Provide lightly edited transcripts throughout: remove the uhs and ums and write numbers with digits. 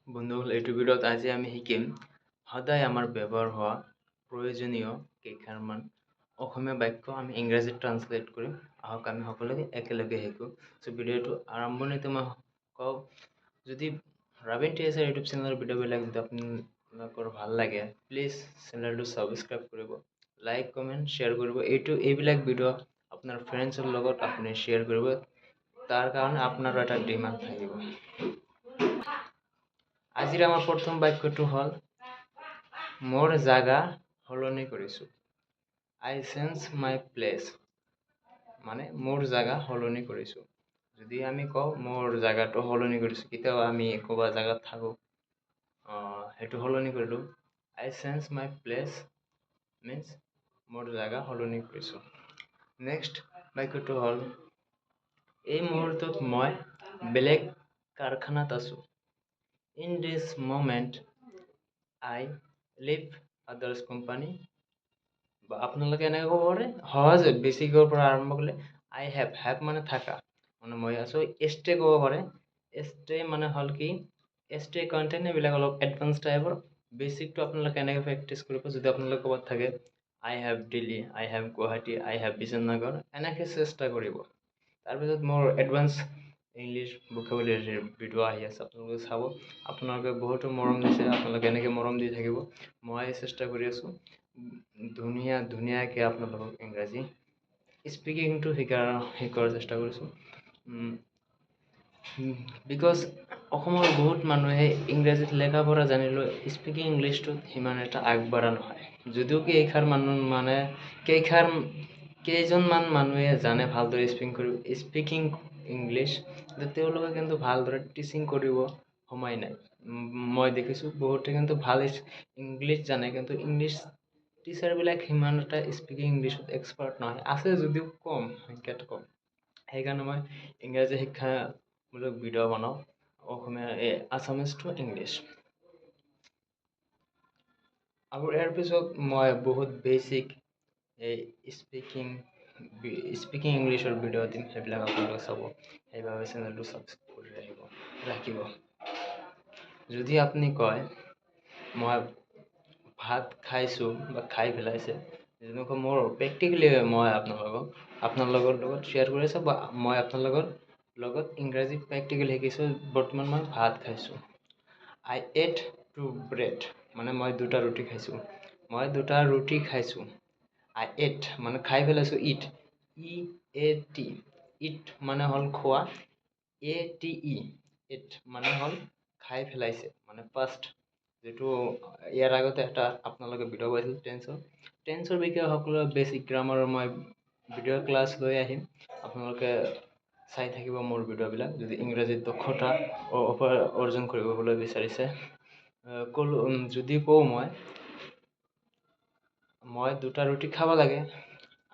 বন্ধুসকল, এইটো ভিডিঅ'ত আজি আমি শিকিম সদায় আমাৰ ব্যৱহাৰ হোৱা প্ৰয়োজনীয় কেইষাৰমান অসমীয়া বাক্য আমি ইংৰাজীত ট্ৰান্সলেট কৰিম। আহক আমি সকলোকে একেলগে শিকোঁ। চ' ভিডিঅ'টো আৰম্ভণিতে মই কওঁ, যদি ৰাবিন টিএছৰ ইউটিউব চেনেলৰ ভিডিঅ'বিলাক যদি আপোনালোকৰ ভাল লাগে, প্লিজ চেনেলটো ছাবস্ক্ৰাইব কৰিব, লাইক কমেণ্ট শ্বেয়াৰ কৰিব। এইবিলাক ভিডিঅ' আপোনাৰ ফ্ৰেণ্ডছৰ লগত আপুনি শ্বেয়াৰ কৰিব। তাৰ কাৰণে আপোনাৰো এটা ডিমাণ্ড থাকিব। আজিৰ আমাৰ প্ৰথম বাক্যটো হ'ল মোৰ জাগা সলনি কৰিছোঁ। আই চেঞ্জ মাই প্লেচ, মানে মোৰ জাগা সলনি কৰিছোঁ। যদি আমি কওঁ মোৰ জাগাটো সলনি কৰিছোঁ, কেতিয়াবা আমি ক'ৰবাত জাগাত থাকোঁ, সেইটো সলনি কৰিলোঁ। আই চেঞ্জ মাই প্লেচ মিন্স মোৰ জাগা সলনি কৰিছোঁ। নেক্সট বাক্যটো হ'ল এই মুহূৰ্তত মই বেলেগ কাৰখানাত আছোঁ। In this moment, I leave others company. বা আপোনালোকে এনেকৈ ক'ব পাৰে, সহজে বেছিকৰ পৰা আৰম্ভ কৰিলে আই হেভ মানে থাকা, মানে মই আছোঁ। এষ্টে ক'ব পাৰে। এষ্টে মানে হ'ল কি, এষ্টে কণ্টেণ্ট এইবিলাক অলপ এডভান্স টাইপৰ। বেছিকটো আপোনালোকে এনেকৈ প্ৰেক্টিচ কৰিব। যদি আপোনালোকে ক'ৰবাত থাকে, I have Delhi, I have Guwahati, I have Vijaynagar, এনেকৈ চেষ্টা কৰিব। তাৰপিছত মোৰ এডভান্স ইংলিছ ভোকেবুলাৰীৰ ভিডিঅ' আহি আছে, আপোনালোকে চাব। আপোনালোকে বহুতো মৰম দিছে, আপোনালোকে এনেকৈ মৰম দি থাকিব। মই চেষ্টা কৰি আছোঁ ধুনীয়াকৈ আপোনালোকক ইংৰাজী স্পিকিংটো শিকোৱাৰ চেষ্টা কৰিছোঁ। বিকজ অসমৰ বহুত মানুহে ইংৰাজীত লেখা পঢ়া জানিলেও স্পিকিং ইংলিছটোত সিমান এটা আগবঢ়া নহয়। যদিও কেইজনমান মানুহে জানে ভালদৰে স্পিকিং ইংলিছ, তেওঁলোকে কিন্তু ভালদৰে টিচিং কৰিব সময় নাই। মই দেখিছোঁ বহুতে কিন্তু ভাল ইংলিছ জানে, কিন্তু ইংলিছ টিচাৰবিলাক সিমান এটা স্পিকিং ইংলিছত এক্সপাৰ্ট নহয়, আছে যদিও কম, সংখ্যাটো কম। সেইকাৰণে মই ইংৰাজী শিক্ষামূলক ভিডিঅ' বনাওঁ, অসমীয়া আছামিজ টু ইংলিছ। আৰু ইয়াৰ পিছত মই বহুত বেছিক স্পিকিং ইংলিছৰ ভিডিঅ' দিম, সেইবিলাক আপোনালোকে চাব। সেইবাবে চেনেলটো ছাবস্ক্ৰাইব কৰি ৰাখিব। যদি আপুনি কয় মই ভাত খাইছোঁ বা খাই পেলাইছে, যেনেকৈ মোৰ প্ৰেক্টিকেলি মই আপোনালোকৰ লগত শ্বেয়াৰ কৰি আছোঁ, বা মই আপোনালোকৰ লগত ইংৰাজী প্ৰেক্টিকেলি শিকিছোঁ। বৰ্তমান মই ভাত খাইছোঁ। আই এট 2 ব্ৰেড, মানে মই 2টা ৰুটি খাইছোঁ। মই 2টা ৰুটি খাইছোঁ। আই এট মানে খাই পেলাইছোঁ। ইট ইট মানে হ'ল খোৱা। ATE ইট মানে হ'ল খাই পেলাইছে, মানে পাষ্ট। যিটো ইয়াৰ আগতে এটা আপোনালোকে ভিডিঅ' পাইছিল টেন্সৰ বিষয়ে সকলো বেছিক গ্ৰামাৰৰ মই ভিডিঅ' ক্লাছ লৈ আহিম। আপোনালোকে চাই থাকিব মোৰ ভিডিঅ'বিলাক, যদি ইংৰাজীত দক্ষতা অৰ্জন কৰিবলৈ বিচাৰিছে। যদি কওঁ মই 2টা ৰুটি খাব লাগে,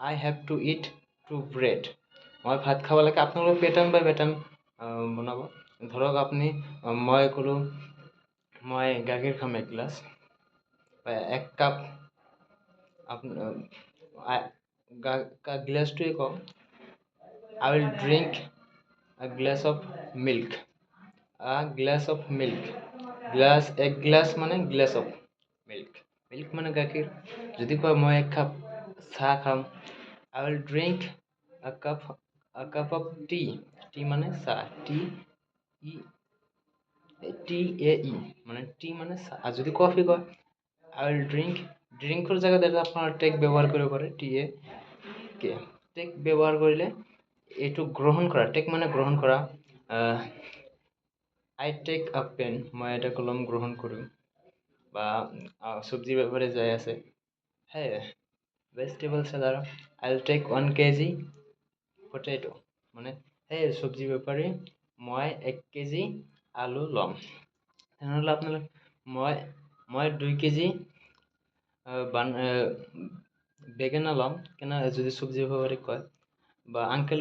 আই হেভ টু ইট 2 ব্ৰেড, মই ভাত খাব লাগে। আপোনালোকে পেটাৰ্ণ বাই পেটাৰ্ণ বনাব। ধৰক মই ক'লোঁ মই গাখীৰ খাম 1 গিলাচ বা 1 কাপ। গিলাচটোৱে কওঁ, আই উইল ড্ৰিংক আ glass of milk. Glass of milk, 1 গিলাচ মানে গ্লাছ অফ মিল্ক মানে গাখীৰ। যদি কয় মই 1 কাপ চাহ খাম, I will drink a cup of tea মানে চাহ, TAE মানে টি মানে চাহ। আৰু যদি কফি কয়, আই উইল ড্ৰিংকৰ জেগাত আপোনাৰ টেক ব্যৱহাৰ কৰিব পাৰে, TAK। টেক ব্যৱহাৰ কৰিলে এইটো গ্ৰহণ কৰা, টেক মানে গ্ৰহণ কৰা। আই টেক আ পেন, মই এটা কলম গ্ৰহণ কৰিম। বা চব্জি বেপাৰী যাই আছে, hey vegetable seller, I will take 1 kg potato, মানে হে চব্জি বেপাৰী মই 1 kg আলু ল'ম। তেনেহ'লে আপোনালোকে মই 2 kg বেঙেনা ল'ম। যদি চব্জি বেপাৰীক কয়, বা আংকেল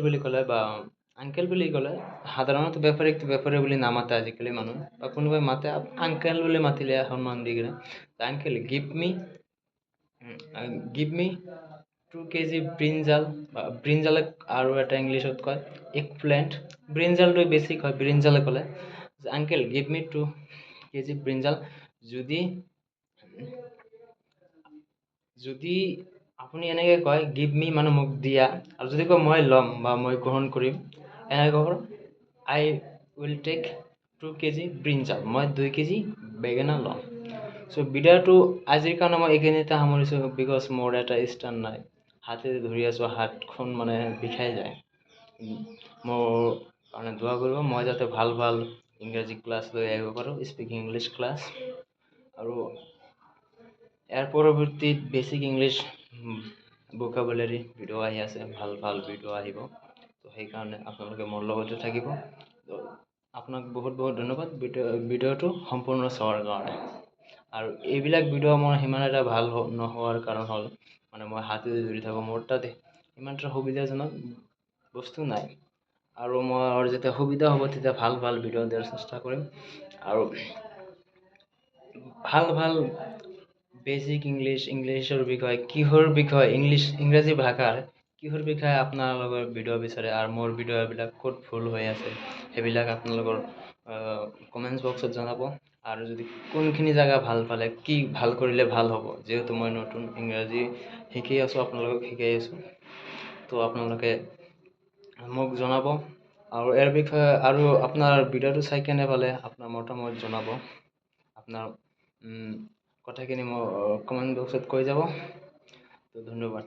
বুলি ক'লে সাধাৰণতে বেপাৰী বুলি নামাতে আজিকালি মানুহ, বা কোনোবাই মাতে আংকেল বুলি মাতিলে সন্মান দি কিনে, আংকেল গিভ মি 2 kg ব্ৰিঞ্জাল, বা ব্ৰিঞ্জালক আৰু এটা ইংলিছত কয় এগ প্লেণ্ট। ব্ৰিঞ্জালটো বেছিক হয় ব্ৰিঞ্জালে ক'লে, আংকেল গিভ মি 2 কেজি ব্ৰিঞ্জাল যদি যদি আপুনি এনেকৈ কয় গিভ মি মানে মোক দিয়া, আৰু যদি কয় মই ল'ম বা মই গ্ৰহণ কৰিম, এনেকৈ ক'ব আই উইল টেক 2 কেজি ব্ৰিঞ্জাল, মই 2 কেজি বেঙেনা ল'ম। চ' ভিডিঅ'টো আজিৰ কাৰণে মই এইখিনিতে সামৰিছোঁ, বিকজ মোৰ এটা ষ্টেণ্ড নাই, হাতেৰে ধৰি আছোঁ, হাতখন মানে বিষাই যায়। মোৰ কাৰণে দোৱা কৰিব, মই যাতে ভাল ভাল ইংৰাজী ক্লাছ লৈ আহিব পাৰোঁ, স্পিকিং ইংলিছ ক্লাছ, আৰু ইয়াৰ পৰৱৰ্তীত বেছিক ইংলিছ ভোকাবুলাৰী ভিডিঅ' আহি আছে, ভাল ভাল ভিডিঅ' আহিব। তো সেইকাৰণে আপোনালোকে মোৰ লগতে থাকিব। তো আপোনাক বহুত বহুত ধন্যবাদ ভিডিঅ'টো সম্পূৰ্ণ চোৱাৰ কাৰণে। আৰু এইবিলাক ভিডিঅ' মোৰ সিমান এটা ভাল নোহোৱাৰ কাৰণ হ'ল মানে মই হাতেৰে ধৰি থাকোঁ, মোৰ তাত ইমান এটা সুবিধাজনক বস্তু নাই, আৰু মোৰ যেতিয়া সুবিধা হ'ব তেতিয়া ভাল ভাল ভিডিঅ' দিয়াৰ চেষ্টা কৰিম। আৰু ভাল ভাল বেছিক ইংলিছৰ বিষয়ে, ইংৰাজী ভাষাৰ কিহৰ বিষয়ে আপোনালোকৰ ভিডিঅ' বিচাৰে, আৰু মোৰ ভিডিঅ'বিলাক ক'ত ভুল হৈ আছে সেইবিলাক আপোনালোকৰ কমেণ্টছ বক্সত জনাব। আৰু যদি কোনখিনি জেগা ভাল পালে, কি ভাল কৰিলে ভাল হ'ব, যিহেতু মই নতুন ইংৰাজী শিকি আছোঁ, আপোনালোকক শিকাই আছোঁ, তো আপোনালোকে মোক জনাব। আৰু ইয়াৰ বিষয়ে আৰু আপোনাৰ ভিডিঅ'টো চাই কেনে পালে আপোনাৰ মতামত জনাব, আপোনাৰ কথাখিনি মোক কমেণ্ট বক্সত কৈ যাব। তো ধন্যবাদ।